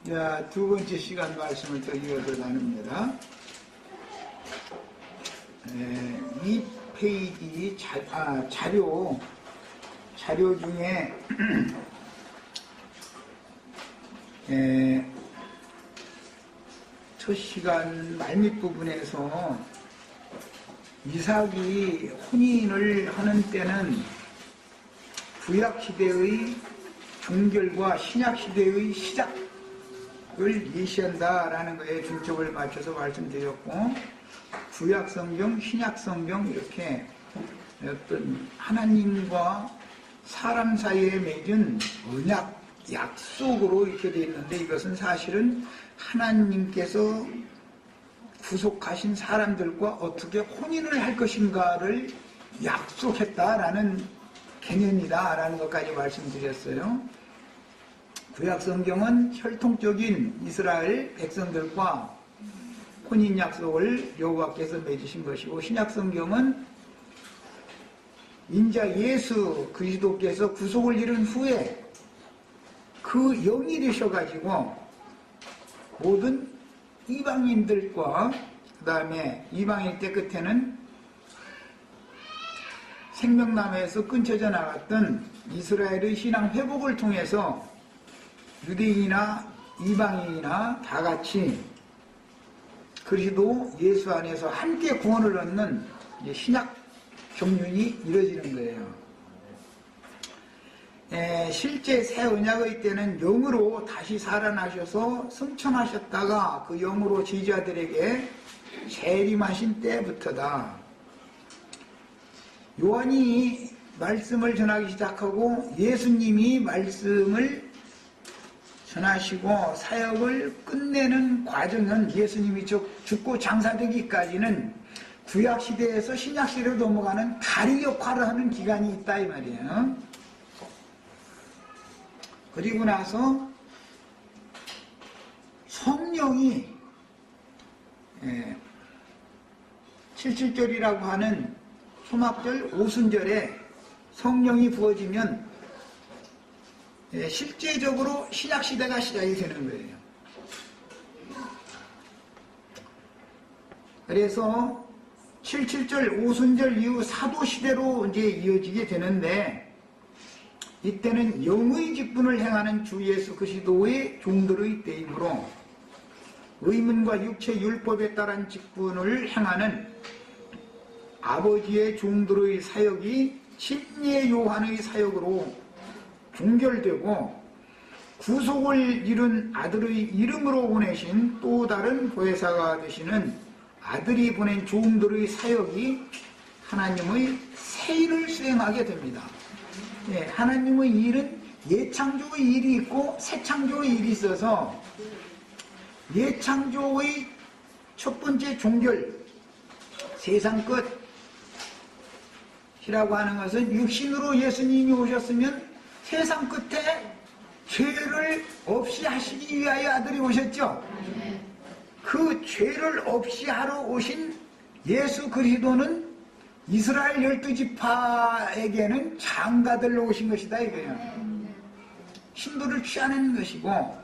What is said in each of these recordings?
자, 두 번째 시간 말씀을 더 이어서 나눕니다. 이 페이지 자료 중에 첫 시간 말밑 부분에서 이삭이 혼인을 하는 때는 구약시대의 종결과 신약시대의 시작을 예시한다라는 거에 중점을 맞춰서 말씀드렸고, 구약성경, 신약성경 이렇게 어떤 하나님과 사람 사이에 맺은 언약, 약속으로 이렇게 되어 있는데, 이것은 사실은 하나님께서 구속하신 사람들과 어떻게 혼인을 할 것인가를 약속했다라는 개념이다라는 것까지 말씀드렸어요. 구약성경은 혈통적인 이스라엘 백성들과 혼인 약속을 여호와께서 맺으신 것이고, 신약성경은 인자 예수 그리스도께서 구속을 이룬 후에 그 영이 되셔가지고 모든 이방인들과 그 다음에 이방인 때 끝에는 생명나무에서 끊쳐져 나갔던 이스라엘의 신앙 회복을 통해서 유대인이나 이방인이나 다 같이 그리스도 예수 안에서 함께 구원을 얻는 신약 경륜이 이루어지는 거예요. 실제 새 언약의 때는 영으로 다시 살아나셔서 승천하셨다가 그 영으로 제자들에게 재림하신 때부터다. 요한이 말씀을 전하기 시작하고 예수님이 말씀을 전하시고 사역을 끝내는 과정은 예수님이 죽고 장사되기까지는 구약시대에서 신약시대로 넘어가는 다리 역할을 하는 기간이 있다 이 말이에요. 그리고 나서 성령이 77절이라고 하는 초막절 오순절에 성령이 부어지면 실제적으로 신약시대가 시작이 되는 거예요. 그래서 77절 오순절 이후 사도시대로 이제 이어지게 되는데, 이때는 영의 직분을 행하는 주 예수 그리스도의 종들의 때이므로 의문과 육체 율법에 따른 직분을 행하는 아버지의 종들의 사역이 침례 요한의 사역으로 종결되고, 구속을 이룬 아들의 이름으로 보내신 또 다른 보혜사가 되시는 아들이 보낸 종들의 사역이 하나님의 새 일을 수행하게 됩니다. 하나님의 일은 예창조의 일이 있고 새창조의 일이 있어서, 예창조의 첫 번째 종결, 세상 끝이라고 하는 것은 육신으로 예수님이 오셨으면 세상 끝에 죄를 없이 하시기 위하여 아들이 오셨죠. 그 죄를 없이 하러 오신 예수 그리스도는 이스라엘 12지파에게는 장가들로 오신 것이다 이거예요. 신부를 취하는 것이고,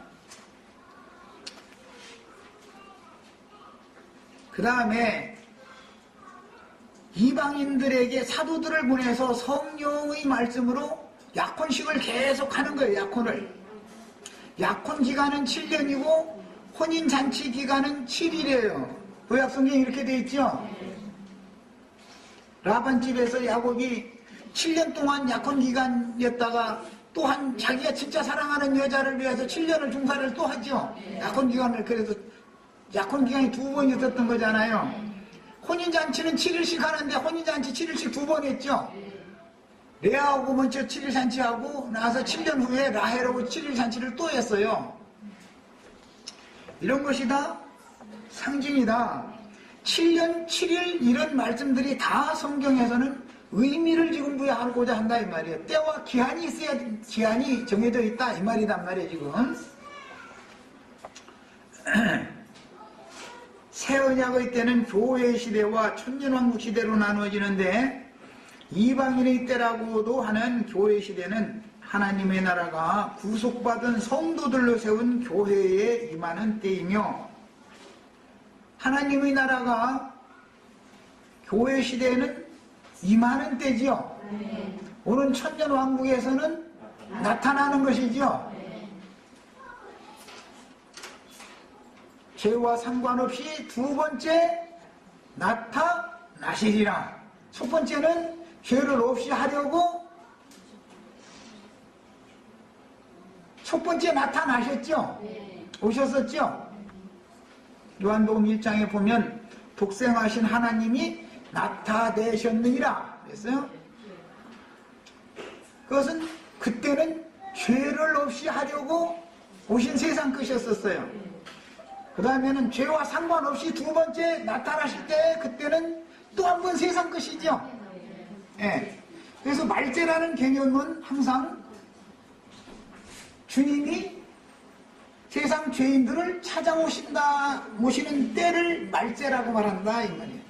그 다음에 이방인들에게 사도들을 보내서 성령의 말씀으로 약혼식을 계속 하는 거예요. 약혼 기간은 7년이고 혼인잔치 기간은 7일이에요. 구약성경에 이렇게 되어 있죠. 라반집에서 야곱이 7년 동안 약혼 기간이었다가 또한 자기가 진짜 사랑하는 여자를 위해서 7년을 중사를 또 하죠. 약혼 기간을, 그래서 약혼 기간이 2번 있었던 거잖아요. 혼인잔치는 7일씩 하는데 혼인잔치 7일씩 2번 했죠. 레아하고 먼저 7일 잔치하고 나서 7년 후에 라헬하고 7일 잔치를 또 했어요. 이런 것이 다 상징이다. 7년 7일 이런 말씀들이 다 성경에서는 의미를 지금 부여하고자 한다 이 말이에요. 때와 기한이 있어야, 기한이 정해져 있다 이 말이단 말이에요 지금. 새 언약의 때는 교회 시대와 천년왕국 시대로 나누어지는데, 이방인의 때라고도 하는 교회 시대는 하나님의 나라가 구속받은 성도들로 세운 교회에 임하는 때이며, 하나님의 나라가 교회 시대에는 임하는 때지요. 오는 천년왕국에서는 나타나는 것이지요. 죄와 상관없이 두 번째 나타나시리라. 첫 번째는 죄를 없이 하려고 첫 번째 나타나셨죠? 오셨었죠? 요한복음 1장에 보면 독생하신 하나님이 나타내셨느니라 그랬어요. 그것은 그때는 죄를 없이 하려고 오신 세상 끝이었었어요. 그 다음에는 죄와 상관없이 두 번째 나타나실 때 그때는 또 한 번 세상 끝이죠. 예. 그래서 말죄라는 개념은 항상 주님이 세상 죄인들을 찾아오시는 때를 말죄라고 말한다 이 말이에요.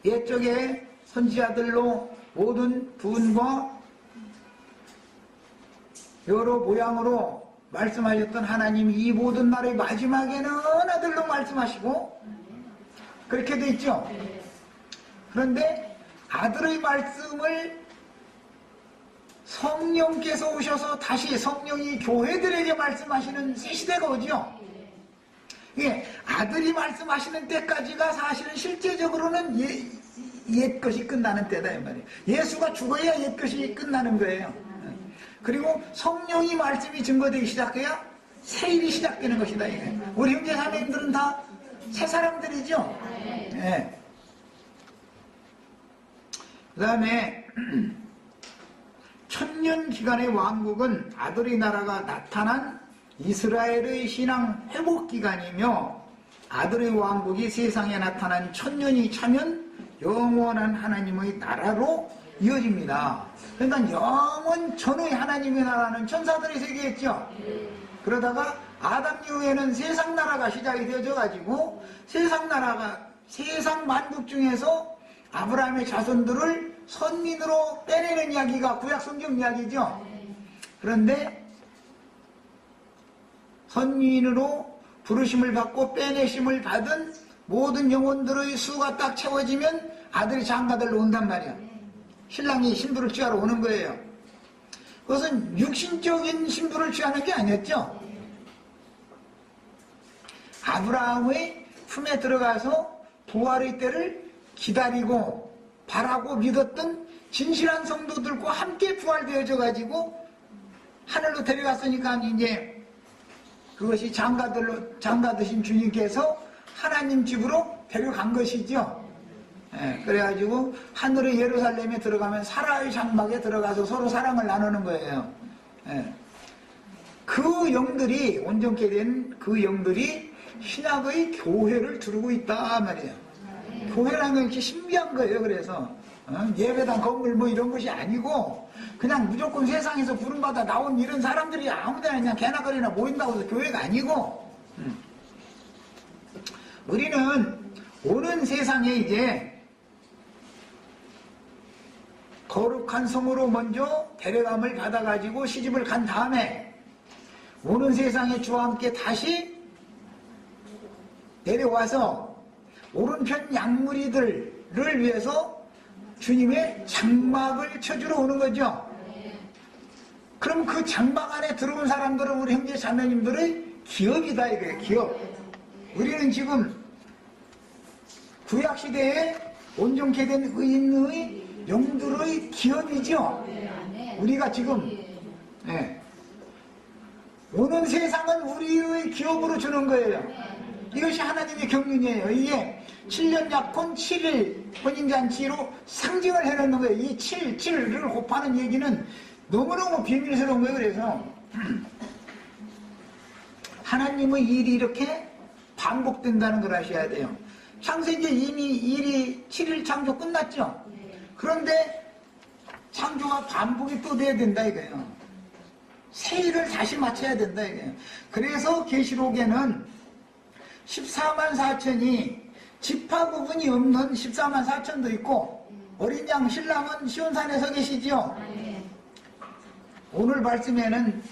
옛적에 선지자들로 모든 부분과 여러 모양으로 말씀하셨던 하나님이 이 모든 날의 마지막에는 아들로 말씀하시고 그렇게 돼 있죠. 그런데 아들의 말씀을 성령께서 오셔서 다시 성령이 교회들에게 말씀하시는 새 시대가 오죠. 예, 아들이 말씀하시는 때까지가 사실은 실제적으로는 옛 것이 끝나는 때다 이 말이에요. 예수가 죽어야 옛 것이 끝나는 거예요. 그리고 성령이 말씀이 증거되기 시작해야 새 일이 시작되는 것이다. 우리 형제 자매님들은 다 새 사람들이죠. 예. 그 다음에 천년 기간의 왕국은 아들의 나라가 나타난 이스라엘의 신앙 회복 기간이며, 아들의 왕국이 세상에 나타난 천년이 차면 영원한 하나님의 나라로 이어집니다. 그러니까 영원 전의 하나님의 나라는 천사들의 세계였죠. 그러다가 아담 이후에는 세상 나라가 시작이 되어져 가지고 세상 만국 중에서 아브라함의 자손들을 선민으로 빼내는 이야기가 구약 성경 이야기죠. 그런데 선민으로 부르심을 받고 빼내심을 받은 모든 영혼들의 수가 딱 채워지면 아들이 장가들로 온단 말이야. 신랑이 신부를 취하러 오는 거예요. 그것은 육신적인 신부를 취하는 게 아니었죠. 아브라함의 품에 들어가서 부활의 때를 기다리고 바라고 믿었던 진실한 성도들과 함께 부활되어져 가지고 하늘로 데려갔으니까 이제 그것이 장가드신 주님께서 하나님 집으로 데려간 것이죠. 예, 그래가지고 하늘의 예루살렘에 들어가면 사라의 장막에 들어가서 서로 사랑을 나누는 거예요. 예. 그 영들이, 온전케 된 그 영들이 신약의 교회를 두르고 있다 말이에요. 교회라는 건 이렇게 신비한 거예요. 그래서 예배당 건물 뭐 이런 것이 아니고 그냥 무조건 세상에서 부름받아 나온 이런 사람들이 아무데나 그냥 개나 거리나 모인다고 해서 교회가 아니고, 우리는 오는 세상에 이제 거룩한 성으로 먼저 데려감을 받아가지고 시집을 간 다음에 오는 세상에 주와 함께 다시 내려와서 오른편 양무리들을 위해서 주님의 장막을 쳐주러 오는 거죠. 그럼 그 장막 안에 들어온 사람들은 우리 형제 자매님들의 기업이다 이거예요. 기업. 우리는 지금 구약시대에 온전케 된 의인의 영들의 기업이죠. 우리가 지금 오는 세상은 우리의 기업으로 주는 거예요. 이것이 하나님의 경륜이에요. 이게 7년 약혼 7일 혼인잔치로 상징을 해놓는 거예요. 이 7을 곱하는 얘기는 너무너무 비밀스러운 거예요. 그래서 하나님의 일이 이렇게 반복된다는 걸 아셔야 돼요. 창세기에 이미 일이 7일 창조 끝났죠. 그런데 창조가 반복이 또 돼야 된다 이거예요. 새 일을 다시 맞춰야 된다 이거예요. 그래서 계시록에는 14만 4천이 지파 구분이 없는 14만 4천도 있고 어린 양 신랑은 시온산에 서 계시지요. 오늘 말씀에는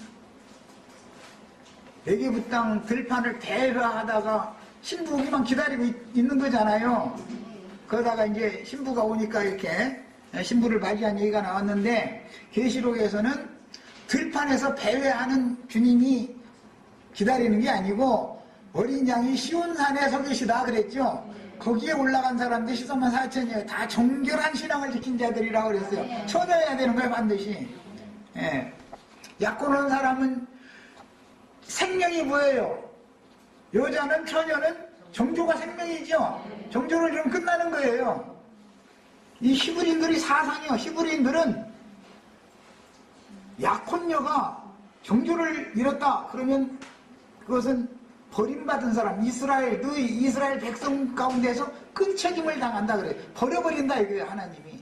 애굽 땅 들판을 대회하다가 신부 오기만 기다리고 있는 거잖아요. 그러다가 이제 신부가 오니까 이렇게 신부를 맞이한 얘기가 나왔는데, 계시록에서는 들판에서 배회하는 주님이 기다리는 게 아니고 어린 양이 시온산에 서 계시다 그랬죠. 거기에 올라간 사람들 14만 4천이에요. 다 정결한 신앙을 지킨 자들이라고 그랬어요. 처녀여야 되는 거예요, 반드시. 예. 약혼한 사람은 생명이 뭐예요? 여자는, 처녀는 정조가 생명이죠. 정조를 좀 끝나는 거예요. 이 히브리인들이 사상이요. 히브리인들은 약혼녀가 정조를 잃었다 그러면 그것은 버림받은 사람, 너희 이스라엘 백성 가운데서 큰 책임을 당한다 그래요. 버려버린다 이거예요, 하나님이.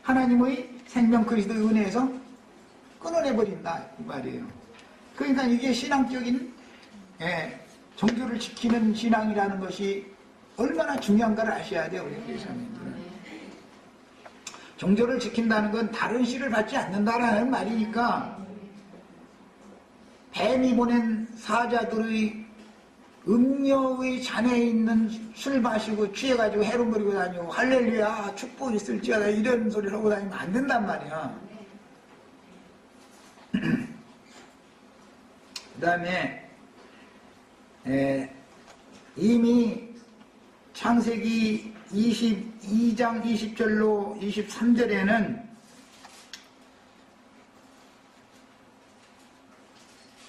하나님의 생명 그리스도의 은혜에서 끊어내버린다 이 말이에요. 그러니까 이게 신앙적인 정조를 지키는 신앙이라는 것이 얼마나 중요한가를 아셔야 돼요, 우리 그리스도인들은. 정조를 지킨다는 건 다른 씨를 받지 않는다라는 말이니까, 뱀이 보낸 사자들의 음녀의 잔에 있는 술 마시고 취해가지고 해rum거리고 다니고 할렐루야 축복이 있을지어다 이런 소리를 하고 다니면 안 된단 말이야. 그 다음에 이미 창세기 22장 20절로 23절에는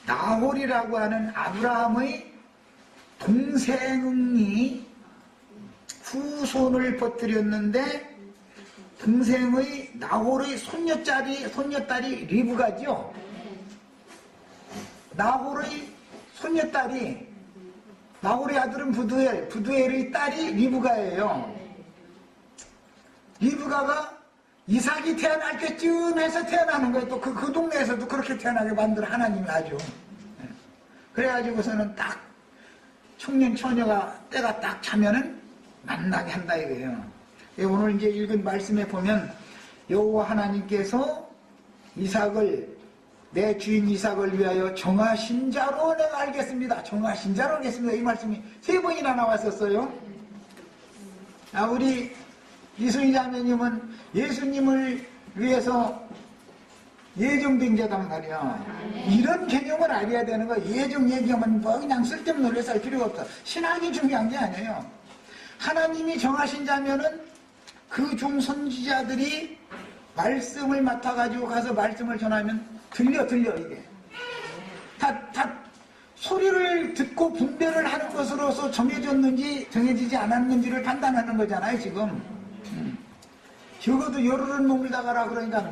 나홀이라고 하는 아브라함의 동생이 후손을 퍼뜨렸는데, 동생의 나홀의 손녀딸이 리브가죠. 나홀의 손녀딸이, 나홀의 아들은 부두엘의 딸이 리브가예요. 리브가가 이삭이 태어날 때쯤 해서 태어나는 거예요. 또 그 동네에서도 그렇게 태어나게 만들 하나님이 아주. 그래가지고서는 딱 청년 처녀가 때가 딱 차면은 만나게 한다 이거예요. 오늘 이제 읽은 말씀에 보면 여호와 하나님께서 이삭을, 내 주인 이삭을 위하여 정하신 자로 내가 알겠습니다. 정하신 자로 알겠습니다. 이 말씀이 3번이나 나왔었어요. 우리 이순희 자매님은 예수님을 위해서 예정된 자단 말이야. 이런 개념을 알아야 되는 거야. 예정 얘기하면 뭐 그냥 쓸데없는 논리 할 필요가 없어. 신앙이 중요한 게 아니에요. 하나님이 정하신 자면은 그 중 선지자들이 말씀을 맡아가지고 가서 말씀을 전하면 들려 이게. 다 소리를 듣고 분별을 하는 것으로서 정해졌는지 정해지지 않았는지를 판단하는 거잖아요, 지금. 적어도 열흘은 머물다 가라 그러니까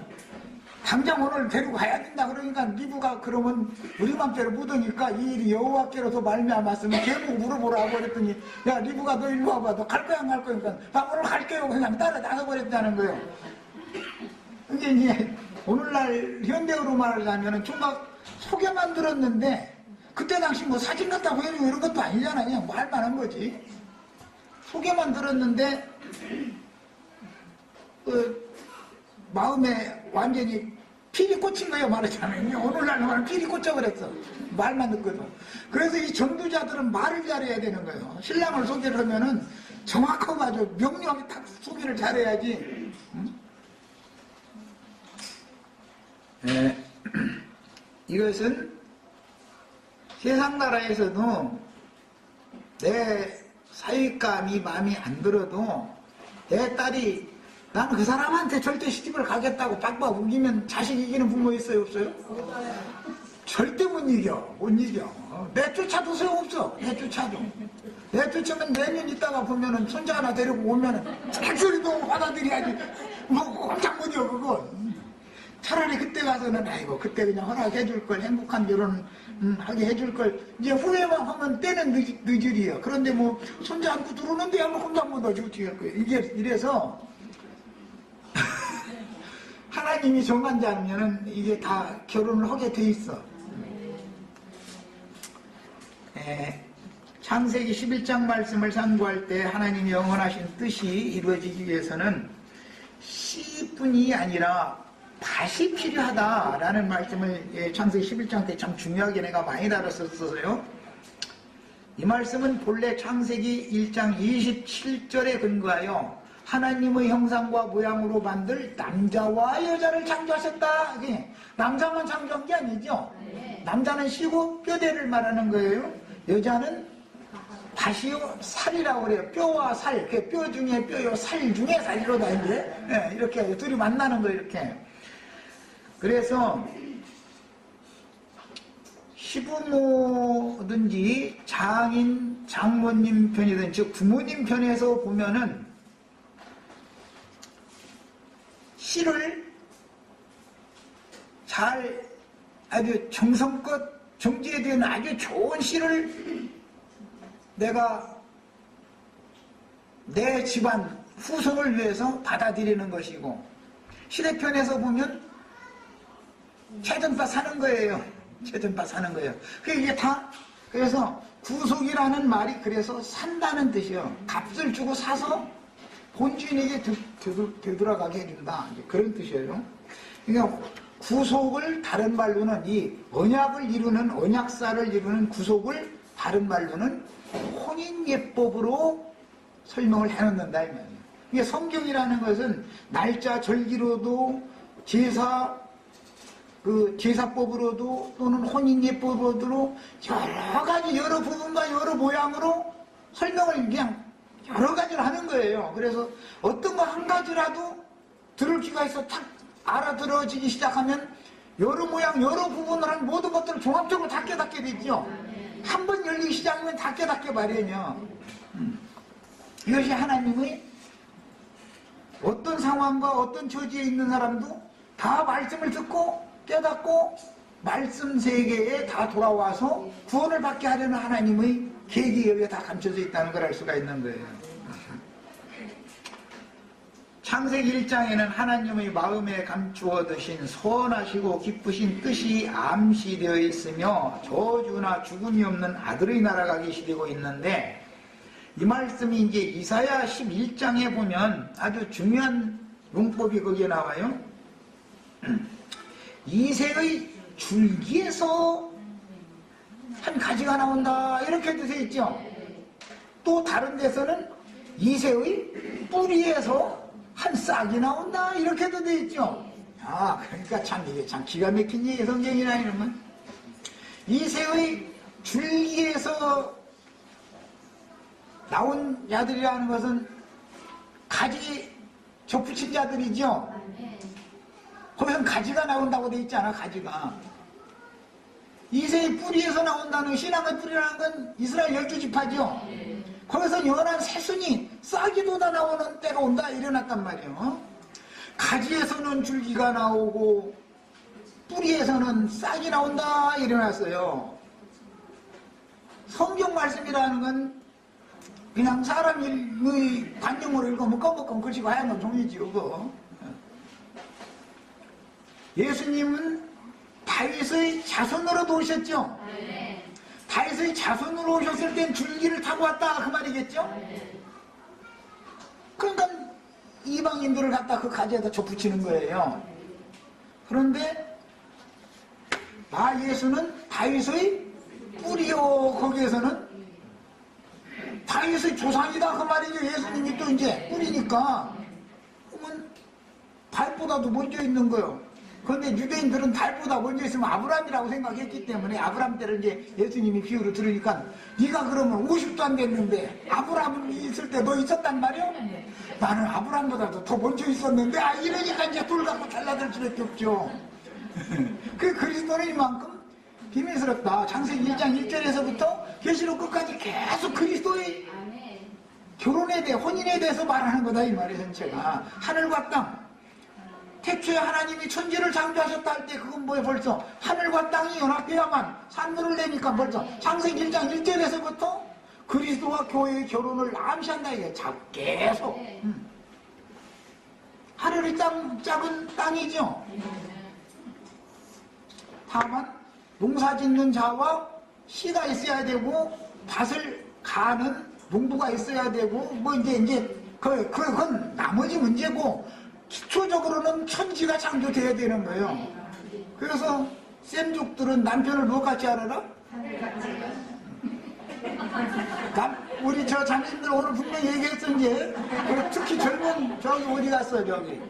당장 오늘 데리고 가야 된다 그러니까 리브가 그러면 우리 맘대로 묻으니까 이 일이 여호와께로서 말미암았으면 걔보고 물어보라고 그랬더니, 야 리브가 너 일로 와봐, 너 갈 거야 안 갈 거야? 그러니까 나 오늘 갈게요 그냥 따라 나가버렸다는 거예요. 이게 이제 오늘날 현대어로 말하자면 총각 소개만 들었는데, 그때 당시 뭐 사진 갖다 보여주고 이런 것도 아니잖아요. 그냥 말만 한 거지. 소개만 들었는데 마음에 완전히 필이 꽂힌 거예요, 말하자면. 오늘날 말은 필이 꽂혀버렸어. 말만 듣거든. 그래서 이 전도자들은 말을 잘해야 되는 거예요. 신랑을 소개를 하면은 정확하고 아주 명료하게 딱 소개를 잘해야지. 이것은 세상 나라에서도 내 사윗감이 마음에 안 들어도 내 딸이, 나는 그 사람한테 절대 시집을 가겠다고 빡빡 우기면 자식 이기는 부모 있어요, 없어요? 절대 못 이겨. 내쫓아도 소용없어. 내쫓으면 내년 있다가 보면은 손자 하나 데리고 오면은 잔소리도 받아들여야지. 뭐 꼼짝 못 이겨 그거. 차라리 그때 가서는 아이고 그때 그냥 허락해 줄 걸, 행복한 결혼 하게 해줄 걸, 이제 후회만 하면 때는 늦으리요. 그런데 뭐 손자 안고 들어오는데 한번 꼼짝 못 하지 어떻게 할 거예요. 이게 이래서 하나님이 정한 자면은 이게 다 결혼을 하게 돼 있어. 창세기 11장 말씀을 상고할 때 하나님이 영원하신 뜻이 이루어지기 위해서는 흙뿐이 아니라 밭이 필요하다라는 말씀을 창세기 11장 때 참 중요하게 내가 많이 다뤘었어요. 이 말씀은 본래 창세기 1장 27절에 근거하여 하나님의 형상과 모양으로 만들 남자와 여자를 창조하셨다. 남자만 창조한 게 아니죠. 남자는 씨고 뼈대를 말하는 거예요. 여자는 밭이요 살이라고 그래요. 뼈와 살, 뼈 중에 뼈요 살 중에 살이로다 이제 이렇게 둘이 만나는 거예요. 이렇게. 그래서 시부모든지 장인, 장모님 편이든 즉 부모님 편에서 보면은 씨를 잘 아주 정성껏 정제된 아주 좋은 씨를 내가 내 집안 후손을 위해서 받아들이는 것이고, 시대편에서 보면 최전파 사는 거예요. 최전파 사는 거예요. 이게 다 그래서 구속이라는 말이 그래서 산다는 뜻이에요. 값을 주고 사서 본주인에게 되돌아가게 해준다. 그런 뜻이에요. 그러니까 구속을 다른 말로는 이 언약을 이루는 언약사를 이루는 구속을 다른 말로는 혼인예법으로 설명을 해놓는다 이 말이에요. 이게 성경이라는 것은 날짜 절기로도 제사법으로도 또는 혼인예법으로도 여러 가지 여러 부분과 여러 모양으로 설명을 그냥 여러 가지를 하는 거예요. 그래서 어떤 거 한 가지라도 들을 기가 있어 탁 알아들어지기 시작하면 여러 모양 여러 부분을 한 모든 것들을 종합적으로 다 깨닫게 되죠. 한 번 열리기 시작하면 다 깨닫게 마련이요. 이것이 하나님의 어떤 상황과 어떤 처지에 있는 사람도 다 말씀을 듣고 깨닫고 말씀 세계에 다 돌아와서 구원을 받게 하려는 하나님의 계획이 여기에 다 감춰져 있다는 걸 알 수가 있는 거예요. 창세기 1장에는 하나님의 마음에 감추어 두신 선하시고 기쁘신 뜻이 암시되어 있으며 저주나 죽음이 없는 아들의 나라가 계시되고 있는데, 이 말씀이 이제 이사야 11장에 보면 아주 중요한 용법이 거기에 나와요. 이새의 줄기에서 한 가지가 나온다 이렇게 되어 있죠. 또 다른 데서는 이새의 뿌리에서 한 싹이 나온다 이렇게도 되어 있죠. 그러니까 참 이게 참 기가 막힌 얘기 성경이라 이러면 이새의 줄기에서 나온 자들이라는 것은 가지 접붙인 자들이죠. 거기서 가지가 나온다고 돼 있잖아. 가지가 이새의 뿌리에서 나온다는 신앙의 뿌리라는 건 이스라엘 12지파죠. 거기서 연한 새순이 싹이 돋아 나오는 때가 온다 일어났단 말이에요. 가지에서는 줄기가 나오고 뿌리에서는 싹이 나온다 일어났어요. 성경 말씀이라는 건 그냥 사람의 관념으로 읽으면 껌껌 글씨고 하얀 건 종이지요. 그거. 예수님은 다윗의 자손으로도 오셨죠. 다윗의 자손으로 오셨을 땐 줄기를 타고 왔다 그 말이겠죠. 그러니까 이방인들을 갖다 그 가지에다 접붙이는 거예요. 그런데 예수는 다윗의 뿌리요. 거기에서는 다윗의 조상이다 그 말이죠. 예수님이 또 이제 뿌리니까 그러면 다윗보다도 먼저 있는 거예요. 그런데 유대인들은 달보다 먼저 있으면 아브람이라고 생각했기 때문에 아브람 때를 이제 예수님이 비유로 들으니까 네가 그러면 50도 안 됐는데 아브람 있을 때 너 있었단 말이야? 나는 아브람보다도 더 먼저 있었는데 이러니까 이제 돌 갖고 달라들 수밖에 없죠. 그 그리스도는 이만큼 비밀스럽다. 창세기 1장 1절에서부터 계시록 끝까지 계속 그리스도의 결혼에 대해 혼인에 대해서 말하는 거다 이 말이에요. 전체가 하늘과 땅 태초에 하나님이 천지를 창조하셨다 할 때 그건 뭐예요? 벌써 하늘과 땅이 연합해야만 산물을 내니까 벌써 창세기 1장 1절에서부터 그리스도와 교회의 결혼을 암시한다 이게 계속 하늘이 작은 땅이죠. 다만 농사 짓는 자와 씨가 있어야 되고 밭을 가는 농부가 있어야 되고 뭐 이제 그건 나머지 문제고 기초적으로는 천지가 창조돼야 되는 거예요. 그래서 쌤족들은 남편을 뭐같이 알아라? 우리 저 자매님들 오늘 분명히 얘기했던지, 특히 젊은 저기 어디 갔어 저기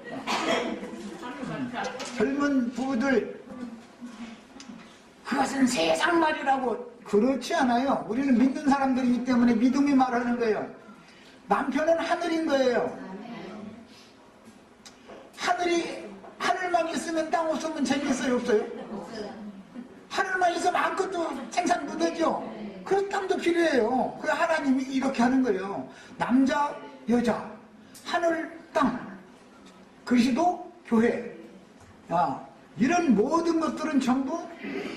젊은 부부들, 그것은 세상 말이라고. 그렇지 않아요. 우리는 믿는 사람들이기 때문에 믿음이 말하는 거예요. 남편은 하늘인 거예요. 하늘만 있으면 땅 없으면 재밌어요, 없어요? 하늘만 있으면 아무것도 생산 못하죠. 그래서 땅도 필요해요. 그 하나님이 이렇게 하는 거예요. 남자, 여자, 하늘, 땅, 그리스도, 교회. 이런 모든 것들은 전부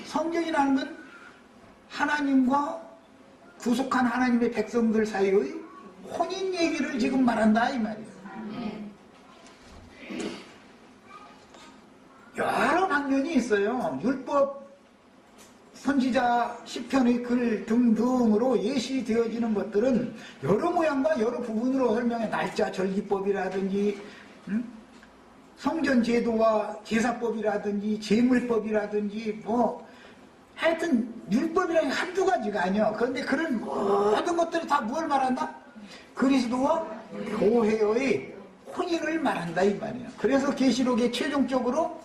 성경이라는 건 하나님과 구속한 하나님의 백성들 사이의 혼인 얘기를 지금 말한다 이 말이에요. 여러 방면이 있어요. 율법, 선지자, 시편의 글 등등으로 예시되어지는 것들은 여러 모양과 여러 부분으로 설명해. 날짜 절기법이라든지 성전 제도와 제사법이라든지 제물법이라든지 하여튼 율법이라는 게 한두 가지가 아니야. 그런데 그런 모든 것들이 다 뭘 말한다? 그리스도와 교회의 혼인을 말한다 이 말이야. 그래서 계시록에 최종적으로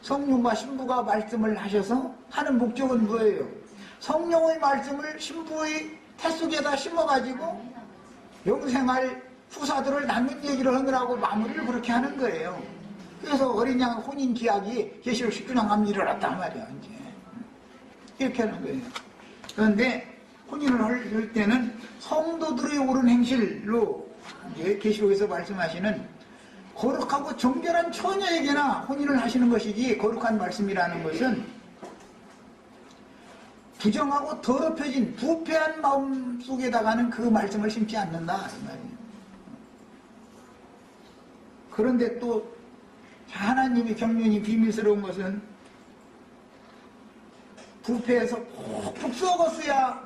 성령과 신부가 말씀을 하셔서 하는 목적은 뭐예요? 성령의 말씀을 신부의 태 속에다 심어가지고 영생할 후사들을 낳는 얘기를 하느라고 마무리를 그렇게 하는 거예요. 그래서 어린 양 혼인 기약이 계시록 19장 가면 일어났단 말이야. 이제 이렇게 하는 거예요. 그런데 혼인을 할 때는 성도들의 옳은 행실로 이제 계시록에서 말씀하시는 거룩하고 정결한 처녀에게나 혼인을 하시는 것이지, 거룩한 말씀이라는 것은 부정하고 더럽혀진 부패한 마음 속에다가는 그 말씀을 심지 않는다 이 말이에요. 그런데 또 하나님의 경륜이 비밀스러운 것은 부패해서 푹푹 썩었어야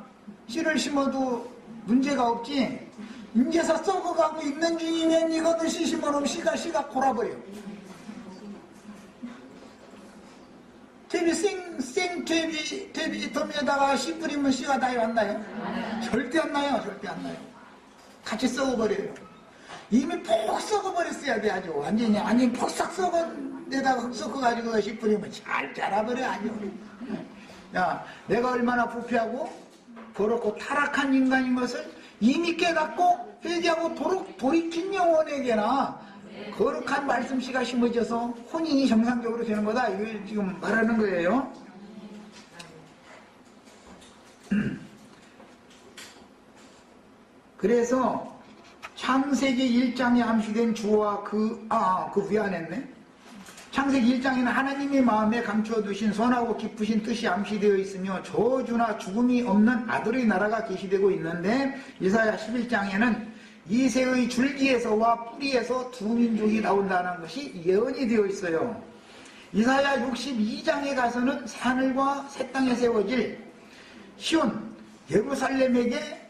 씨를 심어도 문제가 없지, 인제서 썩어가고 있는 중이면 이것도 씨 심어놓으면 씨가 골아버려. 퇴비섬에다가 씨 뿌리면 씨가 다 왔나요? 절대 안 나요. 절대 안 나요. 같이 썩어버려요. 이미 폭 썩어버렸어야 돼. 아주 완전히 폭삭 썩은 데다가 흙 섞어가지고 씨 뿌리면 잘 자라버려. 아주. 야, 내가 얼마나 부패하고 더럽고 타락한 인간인 것을 이미 깨닫고 회개하고 돌이킨 영혼에게나 거룩한 말씀씨가 심어져서 혼인이 정상적으로 되는 거다. 이걸 지금 말하는 거예요. 그래서 창세기 1장에 암시된 주와 그 위에 안 했네. 창세기 1장에는 하나님의 마음에 감추어두신 선하고 기쁘신 뜻이 암시되어 있으며 저주나 죽음이 없는 아들의 나라가 계시되고 있는데, 이사야 11장에는 이새의 줄기에서와 뿌리에서 두 민족이 나온다는 것이 예언이 되어 있어요. 이사야 62장에 가서는 새하늘과 새 땅에 세워질 시온 예루살렘에게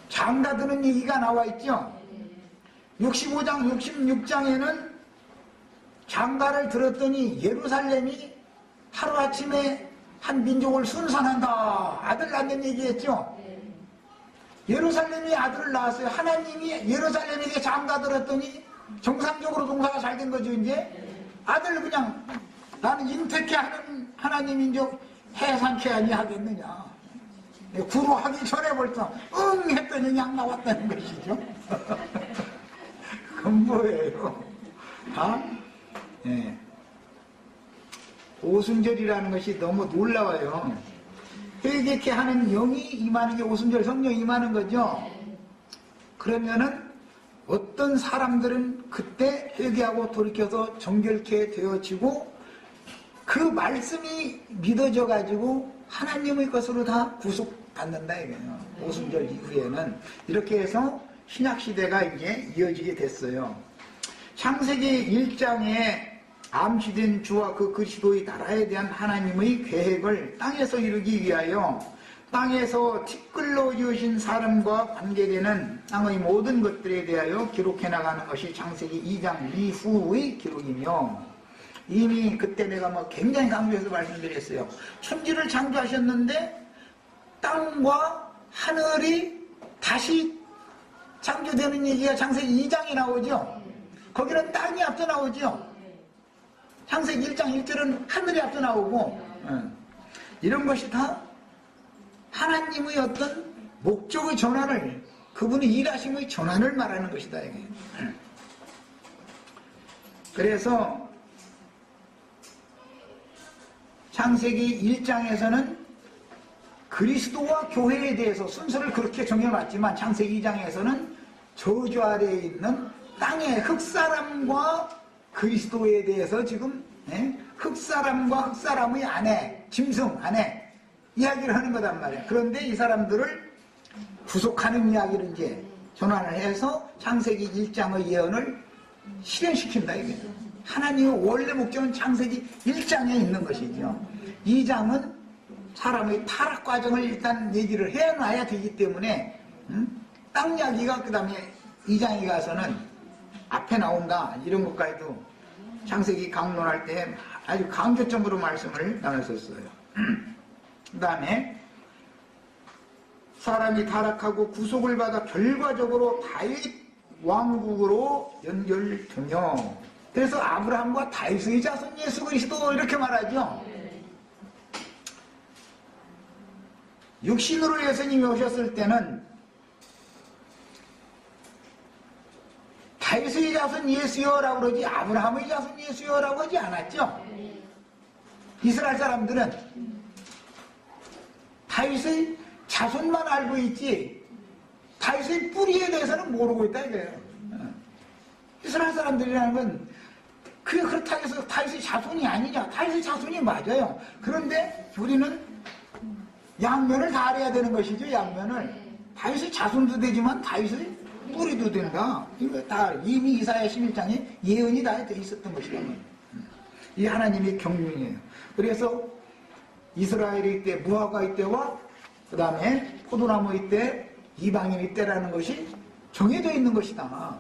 장가드는 얘기가 나와 있죠. 65장 66장에는 장가를 들었더니 예루살렘이 하루아침에 한 민족을 순산한다, 아들 낳는 얘기했죠. 예루살렘이 아들을 낳았어요. 하나님이 예루살렘에게 장가 들었더니 정상적으로 동사가 잘 된 거죠. 이제 아들 그냥 나는 인택해 하는 하나님인 적 해상케 아니하겠느냐. 구루하기 전에 벌써 응 했더니 그냥 나왔다는 것이죠. 그건 뭐예요? 예. 오순절이라는 것이 너무 놀라워요. 회개케 하는 영이 임하는 게 오순절, 성령이 임하는 거죠. 그러면은 어떤 사람들은 그때 회개하고 돌이켜서 정결케 되어지고 그 말씀이 믿어져 가지고 하나님의 것으로 다 구속받는다 이거예요. 오순절 이후에는 이렇게 해서 신약시대가 이제 이어지게 됐어요. 창세기 1장에 암시된 주와 그 그리스도의 나라에 대한 하나님의 계획을 땅에서 이루기 위하여 땅에서 티끌로 지으신 사람과 관계되는 땅의 모든 것들에 대하여 기록해 나가는 것이 창세기 2장 이후의 기록이며, 이미 그때 내가 뭐 굉장히 강조해서 말씀드렸어요. 천지를 창조하셨는데 땅과 하늘이 다시 창조되는 얘기가 창세기 2장에 나오죠. 거기는 땅이 앞서 나오죠. 창세기 1장 1절은 하늘이 앞서 나오고, 이런 것이 다 하나님의 어떤 목적의 전환을, 그분의 일하심의 전환을 말하는 것이다, 이게. 그래서 창세기 1장에서는 그리스도와 교회에 대해서 순서를 그렇게 정해놨지만, 창세기 2장에서는 저주 아래에 있는 땅의 흙사람과 그리스도에 대해서 지금 흙사람과 흙사람의 아내, 짐승 아내 이야기를 하는 거단 말이야. 그런데 이 사람들을 구속하는 이야기를 이제 전환을 해서 창세기 1장의 예언을 실현시킨다, 이게. 하나님의 원래 목적은 창세기 1장에 있는 것이죠. 2장은 사람의 타락 과정을 일단 얘기를 해놔야 되기 때문에, 땅 이야기가 그 다음에 2장에 가서는 앞에 나온다, 이런 것까지도 창세기 강론할 때 아주 강조점으로 말씀을 나눴었어요. 그 다음에 사람이 타락하고 구속을 받아 결과적으로 다윗 왕국으로 연결되며, 그래서 아브라함과 다윗의 자손 예수 그리스도 이렇게 말하죠. 육신으로 예수님이 오셨을 때는 다윗의 자손 예수여라고 그러지 아브라함의 자손 예수여라고 하지 않았죠. 이스라엘 사람들은 다윗의 자손만 알고 있지 다윗의 뿌리에 대해서는 모르고 있다, 이거예요. 이스라엘 사람들이라는 건 그게 그렇다고 해서 다윗의 자손이 아니냐. 다윗의 자손이 맞아요. 그런데 우리는 양면을 다 알아야 되는 것이죠. 양면을. 다윗의 자손도 되지만 다윗의 뿌리도 된다. 이거 다 이미 이사야 11장에 예언이 다 돼 있었던 것이다. 이 하나님의 경륜이에요. 그래서 이스라엘의 때, 무화과의 때와 그 다음에 포도나무의 때, 이방인의 때라는 것이 정해져 있는 것이다.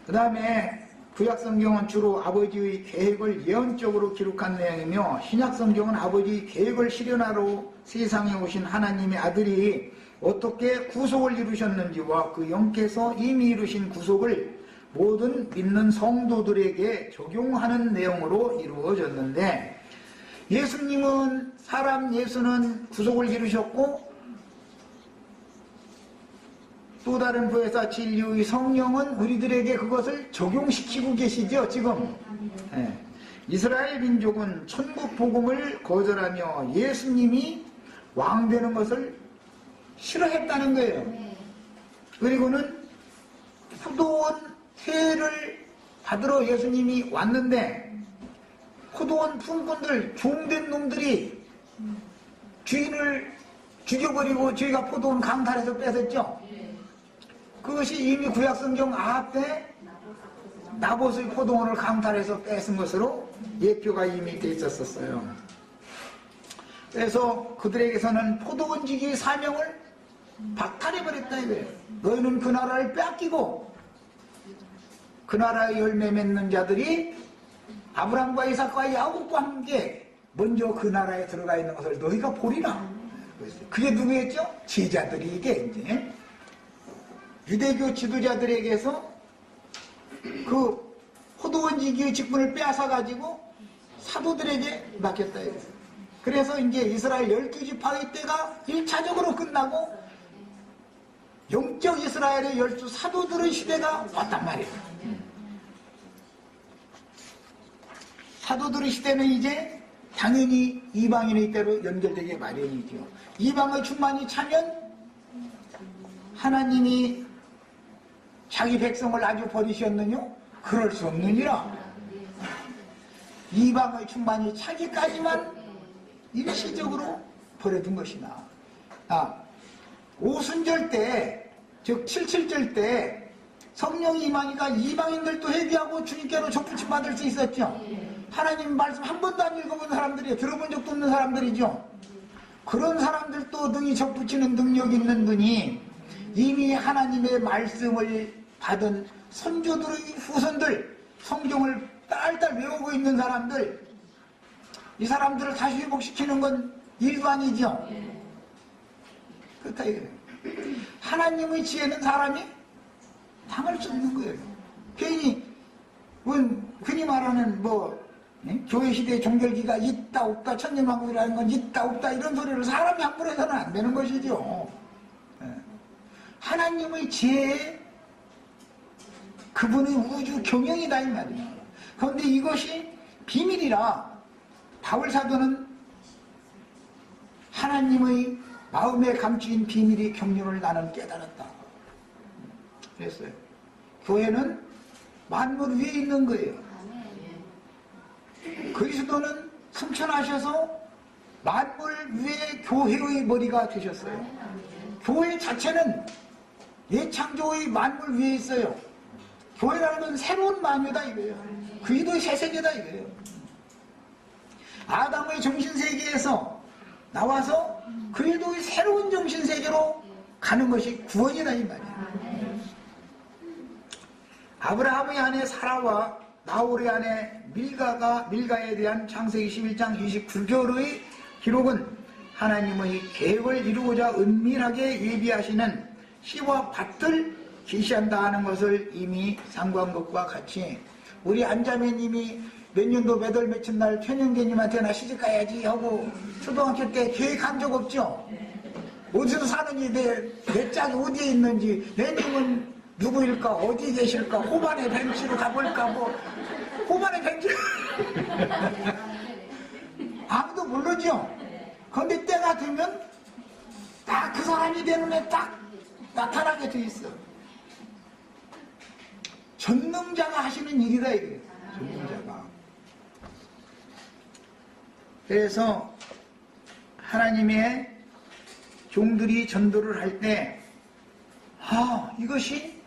그 다음에 구약성경은 주로 아버지의 계획을 예언적으로 기록한 내용이며, 신약성경은 아버지의 계획을 실현하러 세상에 오신 하나님의 아들이 어떻게 구속을 이루셨는지와 그 영께서 이미 이루신 구속을 모든 믿는 성도들에게 적용하는 내용으로 이루어졌는데, 예수님은, 사람 예수는 구속을 이루셨고, 또 다른 부에서 진리의 성령은 우리들에게 그것을 적용시키고 계시죠, 지금. 네. 이스라엘 민족은 천국 복음을 거절하며 예수님이 왕되는 것을 싫어했다는 거예요. 그리고는 포도원 회를 받으러 예수님이 왔는데, 포도원 품꾼들, 종된 놈들이 주인을 죽여버리고 저희가 포도원 강탈해서 뺏었죠. 그것이 이미 구약성경 앞에 나봇의 포도원을 강탈해서 뺏은 것으로 예표가 이미 돼 있었어요. 그래서 그들에게서는 포도원지기의 사명을 박탈해버렸다, 이거예요. 너희는 그 나라를 뺏기고 그 나라의 열매 맺는 자들이 아브라함과 이삭과 야곱과 함께 먼저 그 나라에 들어가 있는 것을 너희가 보리라. 그게 누구였죠? 제자들에게, 이제 유대교 지도자들에게서 그 포도원지기의 직분을 빼앗아가지고 사도들에게 맡겼다. 그래서 이제 이스라엘 12지파의 때가 1차적으로 끝나고 영적 이스라엘의 12사도들의 시대가 왔단 말이에요. 사도들의 시대는 이제 당연히 이방인의 때로 연결되게 마련이죠. 이방의 충만이 차면 하나님이 자기 백성을 아주 버리셨느냐? 그럴 수 없느니라. 이방의 충만이 차기까지만 일시적으로 버려둔 것이나, 오순절 때, 즉 77절 때 성령이 임하니까 이방인들도 회개하고 주님께로 접붙임 받을 수 있었죠. 하나님 말씀 한 번도 안 읽어본 사람들이, 들어본 적도 없는 사람들이죠. 그런 사람들도 등이 접붙이는 능력 있는 분이 이미 하나님의 말씀을 받은 선조들의 후손들, 성경을 딸딸 외우고 있는 사람들, 이 사람들을 다시 회복시키는 건 일도 아니죠. 그렇다 이거예요. 하나님의 지혜는 사람이 당할 수 없는 거예요. 괜히 흔히 말하는 교회 시대의 종결기가 있다 없다, 천년왕국이라는 건 있다 없다 이런 소리를 사람이 함부로 해서는 안 되는 것이죠. 하나님의 지혜에 그분의 우주 경영이다 이 말이에요. 그런데 이것이 비밀이라 바울 사도는 하나님의 마음에 감추인 비밀이 경륜을 나는 깨달았다 그랬어요. 교회는 만물 위에 있는 거예요. 그리스도는 승천하셔서 만물 위에 교회의 머리가 되셨어요. 교회 자체는 예창조의 만물 위에 있어요. 교회라는 건 새로운 만유다 이거예요. 그리스도의 새 세계다 이거예요. 아담의 정신세계에서 나와서 그리스도의 새로운 정신세계로 가는 것이 구원이다 이 말이에요. 아브라함의 아내 사라와 나홀의 아내 밀가에 대한 창세기 11장 29절의 기록은 하나님의 계획을 이루고자 은밀하게 예비하시는 씨와 밭을 계시한다 하는 것을 이미 상고한 것과 같이 우리 안자매님이 몇 년도 몇 월 며칠 날 최년계님한테 나 시집가야지 하고 초등학교 때 계획한 적 없죠? 어디서 사는지 내 짝이 어디에 있는지 내 님은 누구일까 어디 계실까 호반의 벤치로 가볼까 호반의 벤치 아무도 모르죠? 그런데 때가 되면 딱 그 사람이 내 눈에 딱 나타나게 돼 있어. 전능자가 하시는 일이다 이게. 전능자가. 그래서 하나님의 종들이 전도를 할 때 이것이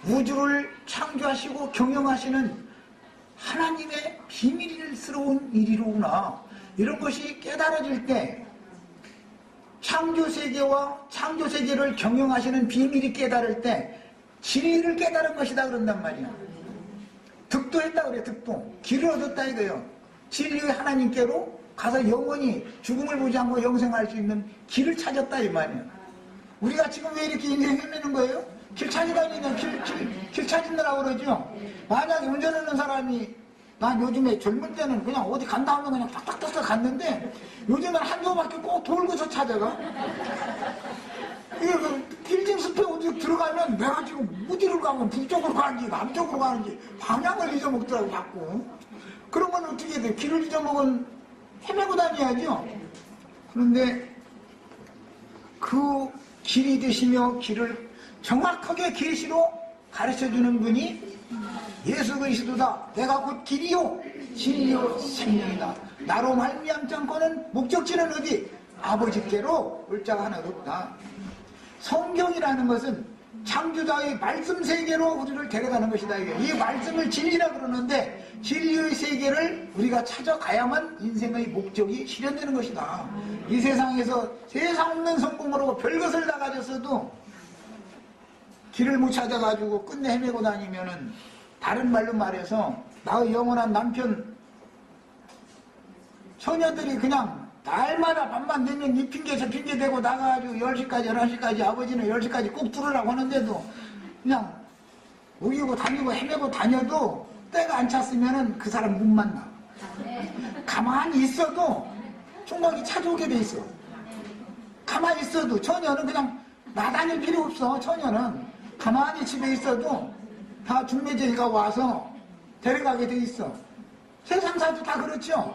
우주를 창조하시고 경영하시는 하나님의 비밀스러운 일이로구나 이런 것이 깨달아질 때 창조세계와 창조세계를 경영하시는 비밀이 깨달을 때 진리를 깨달은 것이다 그런단 말이야. 득도했다 그래. 득도. 길을 얻었다 이거예요. 진리의 하나님께로 가서 영원히 죽음을 보지 않고 영생할 수 있는 길을 찾았다 이 말이야. 우리가 지금 왜 이렇게 인생 헤매는 거예요? 길 찾으다니는 길 찾으느라고 그러죠. 만약에 운전하는 사람이 난 요즘에 젊을 때는 그냥 어디 간다 하면 그냥 탁탁 떠서 갔는데 요즘은 한두 바퀴 꼭 돌고서 찾아가. 이게 빌딩 숲에 어디 들어가면 내가 지금 어디를 가면 북쪽으로 가는지 남쪽으로 가는지 방향을 잊어먹더라고 자꾸. 그러면 어떻게 돼? 길을 잊어먹은 헤매고 다녀야죠. 그런데 그 길이 되시며 길을 정확하게 계시로 가르쳐주는 분이 예수 그리스도다. 내가 곧 길이요 진리요 생명이다. 나로 말미암지 않고는 목적지는 어디? 아버지께로 올 자가 하나도 없다. 성경이라는 것은 창조자의 말씀 세계로 우리를 데려가는 것이다. 이 말씀을 진리라 그러는데 진리의 세계를 우리가 찾아가야만 인생의 목적이 실현되는 것이다. 이 세상에서 세상 없는 성공으로 별것을 다 가졌어도 길을 못 찾아가지고 끝내 헤매고 다니면은 다른 말로 말해서 나의 영원한 남편 처녀들이 그냥 날마다 밤만 되면 이 핑계 저 핑계 대고 나가가지고 10시까지 11시까지 아버지는 10시까지 꼭 들으라고 하는데도 그냥 우기고 다니고 헤매고 다녀도 때가 안 찼으면 그 사람 못 만나. 가만히 있어도 총각이 찾아오게 돼 있어. 가만히 있어도 처녀는 그냥 나다닐 필요 없어. 처녀는 가만히 집에 있어도 다 중매제가 와서 데려가게 돼 있어. 세상사도 다 그렇죠.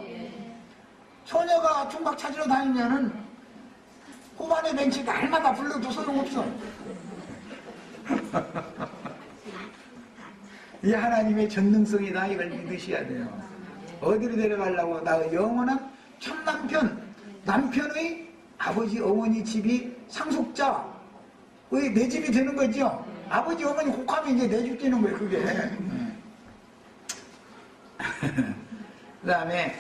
처녀가 총각 찾으러 다니면은 호반의 벤치 날마다 불러도 소용없어. 이 하나님의 전능성이다 이걸 믿으셔야 돼요. 어디로 데려가려고? 나의 영원한 첫 남편의 아버지 어머니 집이 상속자의 내 집이 되는 거죠. 아버지 어머니 혹하면 이제 내 집 되는 거예요 그게. 그 다음에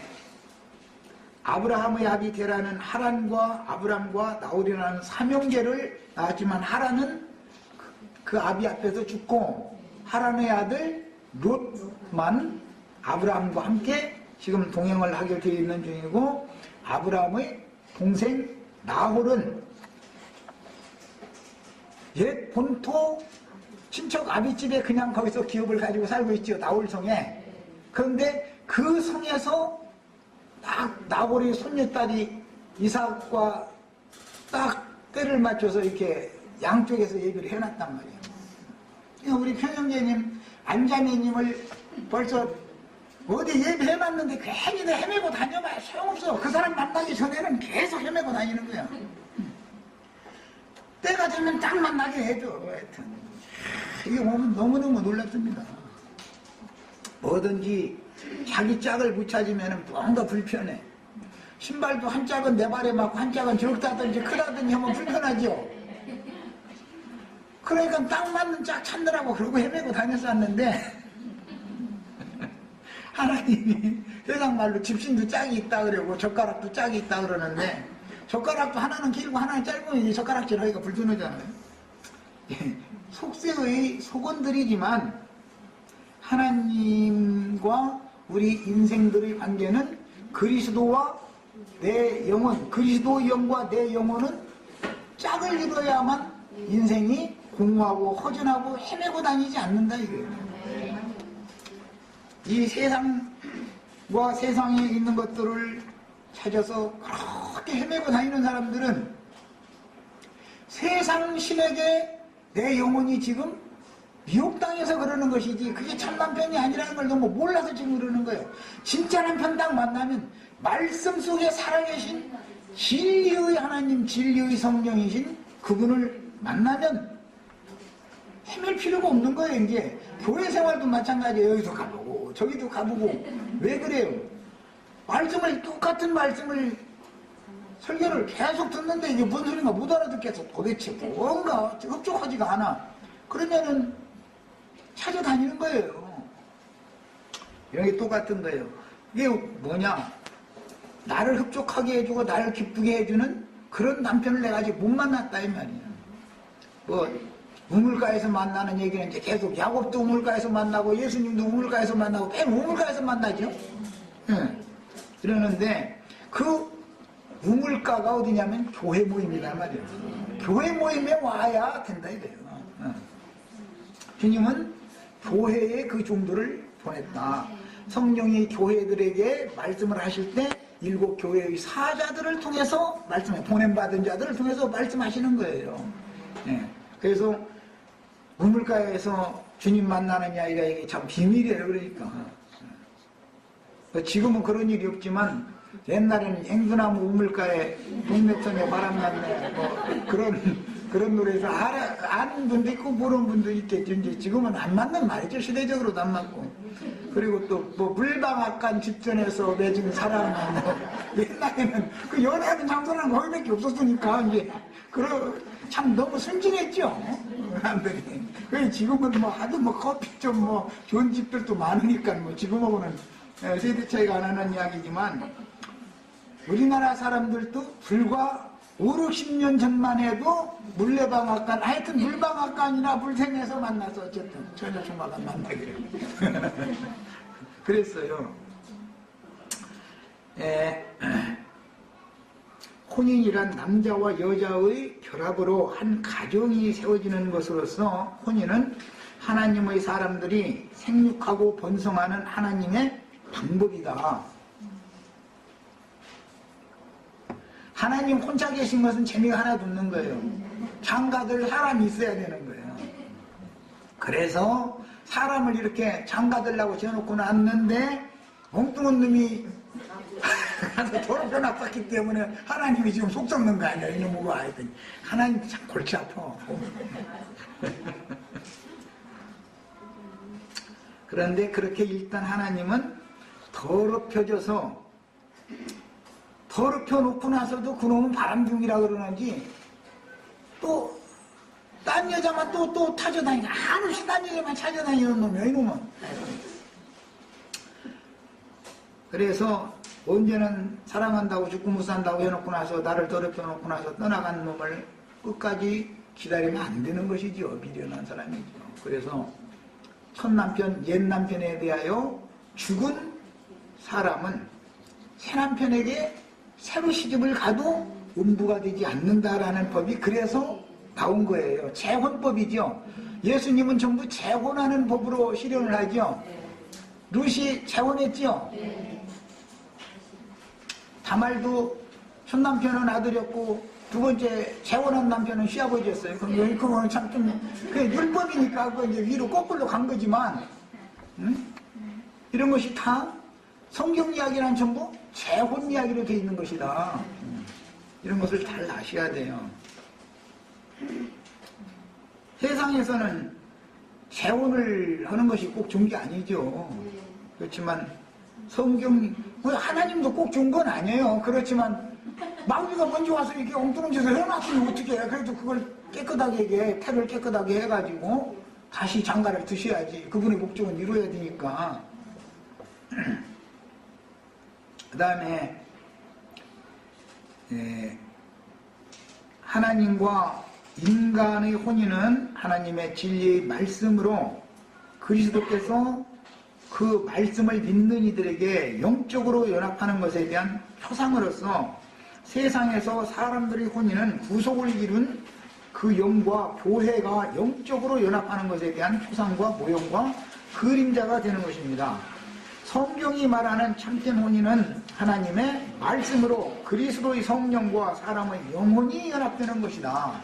아브라함의 아비 데라는 하란과 아브람과 나홀이라는 삼형제를 낳았지만 하란은 그 아비 앞에서 죽고 하란의 아들 롯만 아브라함과 함께 지금 동행을 하게 되어 있는 중이고, 아브라함의 동생 나홀은 옛 본토 친척 아비집에 그냥 거기서 기업을 가지고 살고 있죠. 나홀성에. 그런데 그 성에서 딱 나홀의 손녀딸이 이삭과 딱 때를 맞춰서 이렇게 양쪽에서 예비를 해놨단 말이에요. 우리 평영제님, 안자매님을 벌써 어디 예비해놨는데 괜히 헤매고 다녀봐야 소용없어. 그 사람 만나기 전에는 계속 헤매고 다니는 거야. 때가 되면 딱 만나게 해줘. 하여튼 이게 보면 너무너무 놀랍습니다. 뭐든지 자기 짝을 못 찾으면 뭔가 불편해. 신발도 한 짝은 내 발에 맞고 한 짝은 적다든지 크다든지 하면 불편하죠. 그러니까 딱 맞는 짝 찾느라고 그러고 헤매고 다녔었는데 하나님이 세상 말로 집신도 짝이 있다 그러고 젓가락도 짝이 있다 그러는데, 젓가락도 하나는 길고 하나는 짧으면 이 젓가락질 하기가 불편하잖아요. 속세의 속언들이지만 하나님과 우리 인생들의 관계는 그리스도와 내 영혼, 그리스도의 영과 내 영혼은 짝을 이뤄야만 인생이 공허하고 허전하고 헤매고 다니지 않는다 이거예요. 이 세상과 세상에 있는 것들을 찾아서 그렇게 헤매고 다니는 사람들은 세상 신에게 내 영혼이 지금 미혹당해서 그러는 것이지, 그게 참 남편이 아니라는 걸 너무 몰라서 지금 그러는 거예요. 진짜 남편 딱 만나면 말씀 속에 살아계신 진리의 하나님, 진리의 성령이신 그분을 만나면 헤맬 필요가 없는 거예요. 이제 교회 생활도 마찬가지예요. 여기도 가보고 저기도 가보고. 왜 그래요? 말씀을, 똑같은 말씀을 설교를 계속 듣는데 이게 무슨 소리인가 못 알아듣겠어. 도대체 뭔가 흡족하지가 않아. 그러면은 찾아다니는 거예요. 이런 게 똑같은 거예요. 이게 뭐냐, 나를 흡족하게 해주고 나를 기쁘게 해주는 그런 남편을 내가 아직 못 만났다 이 말이야. 뭐 우물가에서 만나는 얘기는 이제 계속 야곱도 우물가에서 만나고 예수님도 우물가에서 만나고 맨 우물가에서 만나죠. 이러는데 그 우물가가 어디냐면 교회 모임이란 말이에요. 교회 모임에 와야 된다 이거예요. 주님은 교회에 그 종들을 보냈다. 성령이 교회들에게 말씀을 하실 때 7 교회의 사자들을 통해서 말씀해, 보냄받은 자들을 통해서 말씀하시는 거예요. 그래서 우물가에서 주님 만나는 이야기가 이게 참 비밀이에요. 그러니까 지금은 그런 일이 없지만 옛날에는 앵두나무 우물가에 동네천에 바람났네 뭐 그런 노래에서 아는 분도 있고 모르는 분도 있겠죠. 이제 지금은 안 맞는 말이죠. 시대적으로도 안 맞고. 그리고 또 뭐 물방앗간 집전에서 맺은 사랑은 뭐 옛날에는 그 연애하는 장소는 거기밖에 없었으니까 이제 참 너무 순진했죠. 사람들이. 그래서 지금은 뭐 하도 뭐 커피점 뭐 좋은 집들도 많으니까 뭐 지금하고는 세대 차이가 안 나는 이야기지만, 우리나라 사람들도 불과 5, 60년 전만 해도 물레방앗간, 하여튼 물방앗간이나 물생에서 만나서 어쨌든 전혀 조만간 만나기를 그랬어요. 혼인이란 남자와 여자의 결합으로 한 가정이 세워지는 것으로서 혼인은 하나님의 사람들이 생육하고 번성하는 하나님의 방법이다. 하나님 혼자 계신 것은 재미가 하나도 없는 거예요. 장가들 사람이 있어야 되는 거예요. 그래서 사람을 이렇게 장가들라고 지어놓고 놨는데 엉뚱한 놈이 가서 더럽혀 놨었기 때문에 하나님이 지금 속 썩는 거 아니야. 이놈 보고 하여튼 하나님 참 골치 아파. 그런데 그렇게 일단 하나님은 더럽혀져서, 더럽혀 놓고 나서도 그놈은 바람둥이라 그러는지 또 딴 여자만 또 찾아다니고 한없이 딴 여자만 찾아다니는 놈이야 이놈은. 그래서 언제는 사랑한다고 죽고 못 산다고 해놓고 나서 나를 더럽혀 놓고 나서 떠나간 놈을 끝까지 기다리면 안 되는 것이죠. 미련한 사람이죠. 그래서 첫 남편, 옛 남편에 대하여 죽은 사람은 새 남편에게 새로 시집을 가도 음부가 되지 않는다라는 법이 그래서 나온 거예요. 재혼법이죠. 예수님은 전부 재혼하는 법으로 실현을 하죠. 룻이 재혼했죠. 다말도 첫 남편은 아들이었고 두 번째 재혼한 남편은 시아버지였어요. 그건 참 좀 율법이니까 그 이제 위로 거꾸로 간 거지만 이런 것이 다 성경 이야기란 전부 재혼 이야기로 되어 있는 것이다. 이런 것을 잘 아셔야 돼요. 세상에서는 재혼을 하는 것이 꼭 좋은 게 아니죠. 그렇지만 성경, 하나님도 꼭 좋은 건 아니에요. 그렇지만 마귀가 먼저 와서 이렇게 엉뚱한 짓을 해놨으면 어떻게 해. 그래도 그걸 깨끗하게, 태를 깨끗하게 해가지고 다시 장가를 드셔야지. 그분의 목적은 이루어야 되니까. 그 다음에 하나님과 인간의 혼인은 하나님의 진리의 말씀으로 그리스도께서 그 말씀을 믿는 이들에게 영적으로 연합하는 것에 대한 표상으로서 세상에서 사람들의 혼인은 구속을 이룬 그 영과 교회가 영적으로 연합하는 것에 대한 표상과 모형과 그림자가 되는 것입니다. 성경이 말하는 참된 혼인은 하나님의 말씀으로 그리스도의 성령과 사람의 영혼이 연합되는 것이다.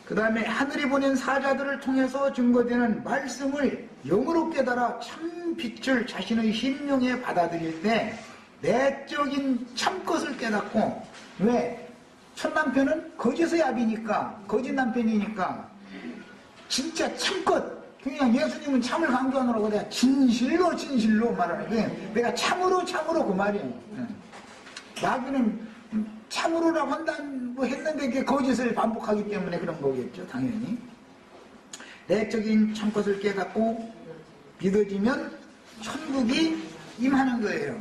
그 다음에 하늘이 보낸 사자들을 통해서 증거되는 말씀을 영으로 깨달아 참 빛을 자신의 심령에 받아들일 때 내적인 참것을 깨닫고, 왜? 첫 남편은 거짓의 아비니까, 거짓 남편이니까 진짜 참것, 그냥 예수님은 참을 강조하느라고 내가 진실로 말하는 거예요. 내가 참으로 그 말이에요. 마귀는 참으로라고 한다고 했는데 그게 거짓을 반복하기 때문에 그런 거겠죠. 당연히 내적인 참것을 깨닫고 믿어지면 천국이 임하는 거예요.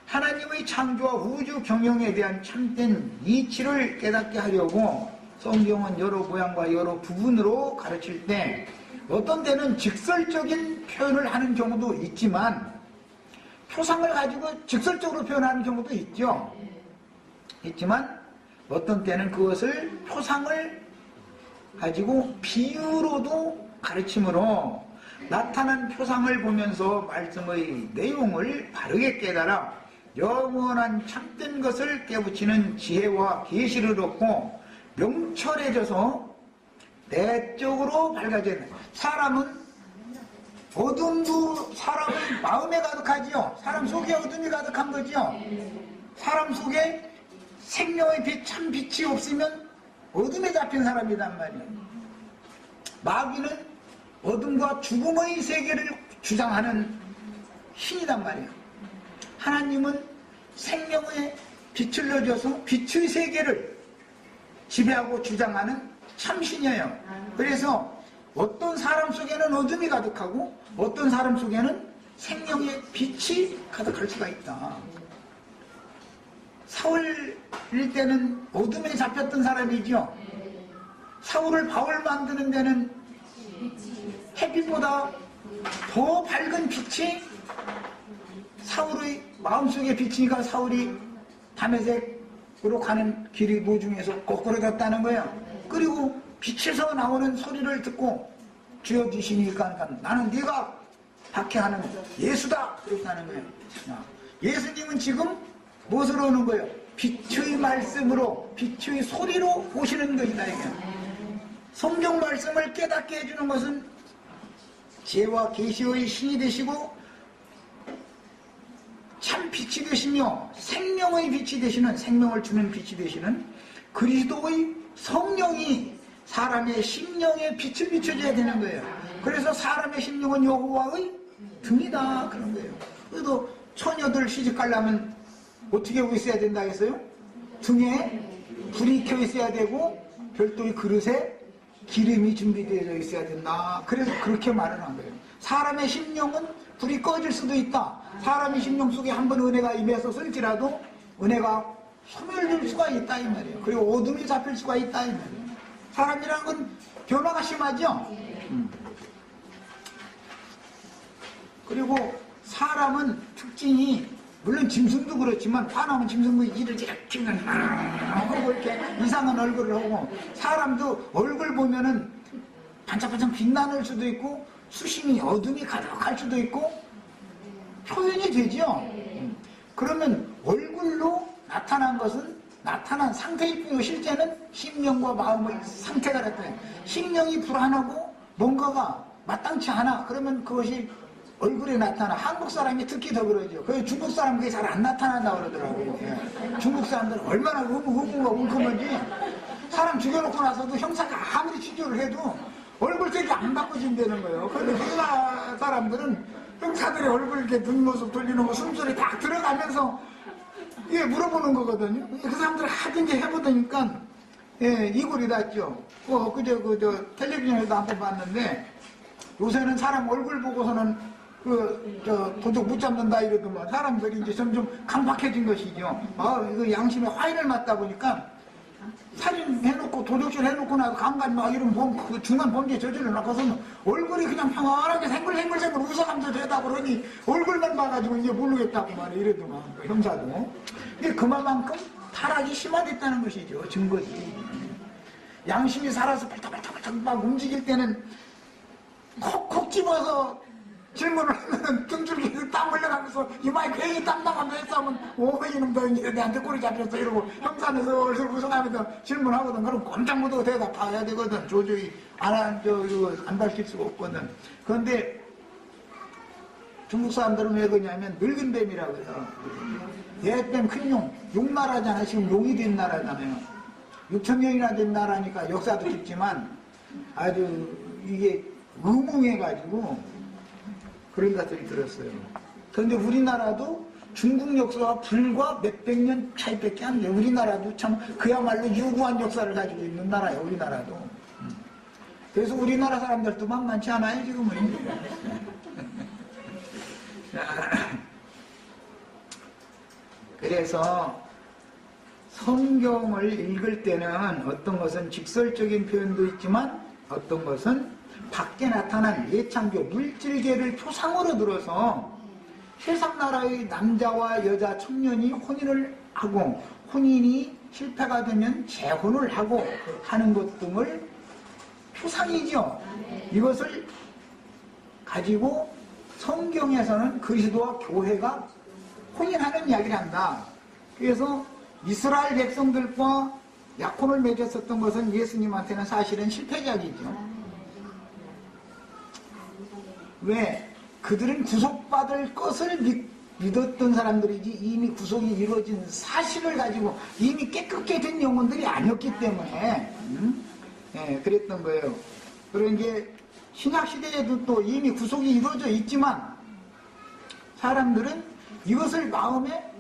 하나님의 창조와 우주 경영에 대한 참된 이치를 깨닫게 하려고 성경은 여러 모양과 여러 부분으로 가르칠 때 어떤 때는 직설적인 표현을 하는 경우도 있지만 표상을 가지고 직설적으로 표현하는 경우도 있지만 어떤 때는 그것을 표상을 가지고 비유로도 가르침으로 나타난 표상을 보면서 말씀의 내용을 바르게 깨달아 영원한 참된 것을 깨우치는 지혜와 계시를 얻고 명철해져서 내적으로 밝아지는, 사람은 어둠도 사람의 마음에 가득하지요. 사람 속에 어둠이 가득한 거지요. 사람 속에 생명의 빛, 참 빛이 없으면 어둠에 잡힌 사람이란 말이에요. 마귀는 어둠과 죽음의 세계를 주장하는 신이란 말이에요. 하나님은 생명의 빛을 넣어줘서 빛의 세계를 지배하고 주장하는 참신이에요. 그래서 어떤 사람 속에는 어둠이 가득하고 어떤 사람 속에는 생명의 빛이 가득할 수가 있다. 사울일 때는 어둠에 잡혔던 사람이죠. 사울을 바울 만드는 데는 햇빛보다 더 밝은 빛이 사울의 마음속에 비치니까 사울이 다메섹으로 가는 길이 노중에서 거꾸로졌다는 거예요. 그리고 빛에서 나오는 소리를 듣고 주여 주시니까 나는 네가 박해하는 예수다 그랬다는 거예요. 예수님은 지금 무엇으로 오는 거예요? 빛의 말씀으로, 빛의 소리로 오시는 것이다. 이게 성경 말씀을 깨닫게 해주는 것은 지혜와 계시의 신이 되시고 참 빛이 되시며 생명의 빛이 되시는, 생명을 주는 빛이 되시는 그리스도의 성령이 사람의 심령에 빛을 비춰줘야 되는 거예요. 그래서 사람의 심령은 여호와의 등이다 그런 거예요. 그래도 처녀들 시집 가려면 어떻게 하고 있어야 된다 했어요? 등에 불이 켜 있어야 되고 별도의 그릇에 기름이 준비되어 있어야 된다. 그래서 그렇게 말을 한 거예요. 사람의 심령은 불이 꺼질 수도 있다. 사람이 심령 속에 한번 은혜가 임해서 쓸지라도 은혜가 소멸될 수가 있다 이 말이에요. 그리고 어둠이 잡힐 수가 있다 이 말이에요. 사람이라는 건 변화가 심하죠. 그리고 사람은 특징이 물론 짐승도 그렇지만 화나면 짐승도 이를 이렇게 하고 이렇게 이상한 얼굴을 하고 사람도 얼굴 보면은 반짝반짝 빛나는 수도 있고 수심이 어둠이 가득할 수도 있고 표현이 되죠. 그러면 얼굴로 나타난 것은 나타난 상태일 뿐이고 실제는 심령과 마음의 상태가 나타나요. 심령이 불안하고 뭔가가 마땅치 않아. 그러면 그것이 얼굴에 나타나. 한국 사람이 특히 더 그러죠. 그 중국 사람 그게 잘 안 나타난다고 그러더라고요. 예. 중국 사람들은 얼마나 의무가 울컥한지 사람 죽여놓고 나서도 형사가 아무리 치료를 해도 얼굴 색이 안 바꿔진다는 거예요. 그런데 우리나라 사람들은 형사들의 얼굴 이렇게 눈모습 돌리는 거 숨소리 딱 들어가면서 예, 물어보는 거거든요. 그 사람들 하든지 해보더니까 예, 이골이 났죠. 그저 텔레비전에도 한번 봤는데 요새는 사람 얼굴 보고서는 도둑 못 잡는다 이러더만 사람들이 이제 점점 강박해진 것이죠. 이거 양심에 화인을 맞다 보니까 살인해놓고 도둑질 해놓고 나서 강간 막 이런 그 중한 범죄 저질러 놓고서는 얼굴이 그냥 평안하게 생글생글 웃어가면서 되다 그러니 얼굴만 봐가지고 이제 모르겠다고 말해 이러더만 형사도. 이게 그만큼 타락이 심화됐다는 것이죠. 증거지. 양심이 살아서 발탁발탁 막 움직일 때는 콕콕 집어서 질문을 하면 등줄기 땀 흘려가면서 이마에 괜히 땀 나가면서 했으면 이놈 너 이제 내한테 꼬리 잡혔어 이러고 형사는 슬슬 웃어가면서 질문하거든. 그럼 꼼짝 못하고 대답해야 되거든. 조조히 안 밝힐 수가 없거든. 그런데 중국 사람들은 왜 그러냐면 늙은 뱀이라고 해요. 옛뱀 큰 용 나라잖아요. 지금 용이 된 나라잖아요. 6,000년이나 된 나라니까 역사도 깊지만 아주 이게 의뭉해가지고 그런 것들이 들었어요. 그런데 우리나라도 중국 역사와 불과 몇백 년 차이밖에 안 돼요. 우리나라도 참 그야말로 유구한 역사를 가지고 있는 나라예요. 우리나라도. 그래서 우리나라 사람들도 만만치 않아요. 지금은. 그래서 성경을 읽을 때는 어떤 것은 직설적인 표현도 있지만 어떤 것은 밖에 나타난 예창교 물질계를 표상으로 들어서 세상 나라의 남자와 여자 청년이 혼인을 하고 혼인이 실패가 되면 재혼을 하고 하는 것 등을 표상이죠. 이것을 가지고 성경에서는 그리스도와 교회가 혼인하는 이야기를 한다. 그래서 이스라엘 백성들과 약혼을 맺었었던 것은 예수님한테는 사실은 실패작이죠. 왜? 그들은 구속받을 것을 믿었던 사람들이지 이미 구속이 이루어진 사실을 가지고 이미 깨끗게 된 영혼들이 아니었기 때문에 그랬던 거예요. 그리고 이제 신약시대에도 또 이미 구속이 이루어져 있지만 사람들은 이것을 마음에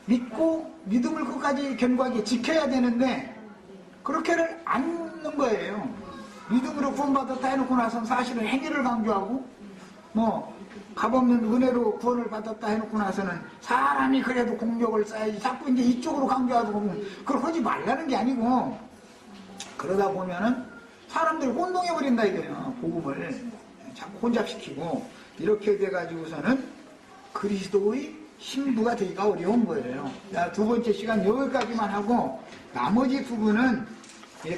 믿고 믿음을 끝까지 견고하게 지켜야 되는데 그렇게를 않는 거예요. 믿음으로 구원받았다 해놓고 나서는 사실은 행위를 강조하고 값없는 은혜로 구원을 받았다 해놓고 나서는 사람이 그래도 공력을 쌓아야지 자꾸 이제 이쪽으로 강조하고 그걸 하지 말라는 게 아니고 그러다 보면은 사람들이 혼동해버린다 이거예요. 복음을 자꾸 혼잡시키고 이렇게 돼가지고서는 그리스도의 신부가 되기가 어려운 거예요. 자, 두 번째 시간 여기까지만 하고 나머지 부분은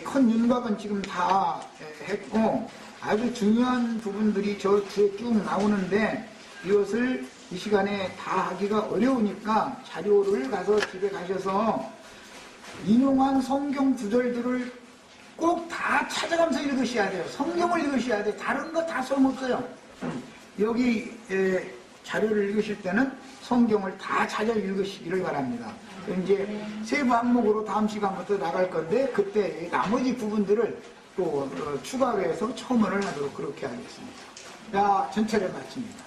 큰 윤곽은 지금 다 했고 아주 중요한 부분들이 저 뒤에 쭉 나오는데 이것을 이 시간에 다 하기가 어려우니까 자료를 가서 집에 가셔서 인용한 성경 구절들을 꼭 다 찾아가면서 읽으셔야 돼요. 성경을 읽으셔야 돼요. 다른 거 다 소용없어요. 여기 자료를 읽으실 때는 성경을 다 찾아 읽으시기를 바랍니다. 이제 세부 항목으로 다음 시간부터 나갈 건데 그때 나머지 부분들을 또 추가로 해서 첨언을 하도록 그렇게 하겠습니다. 자, 전체를 마칩니다.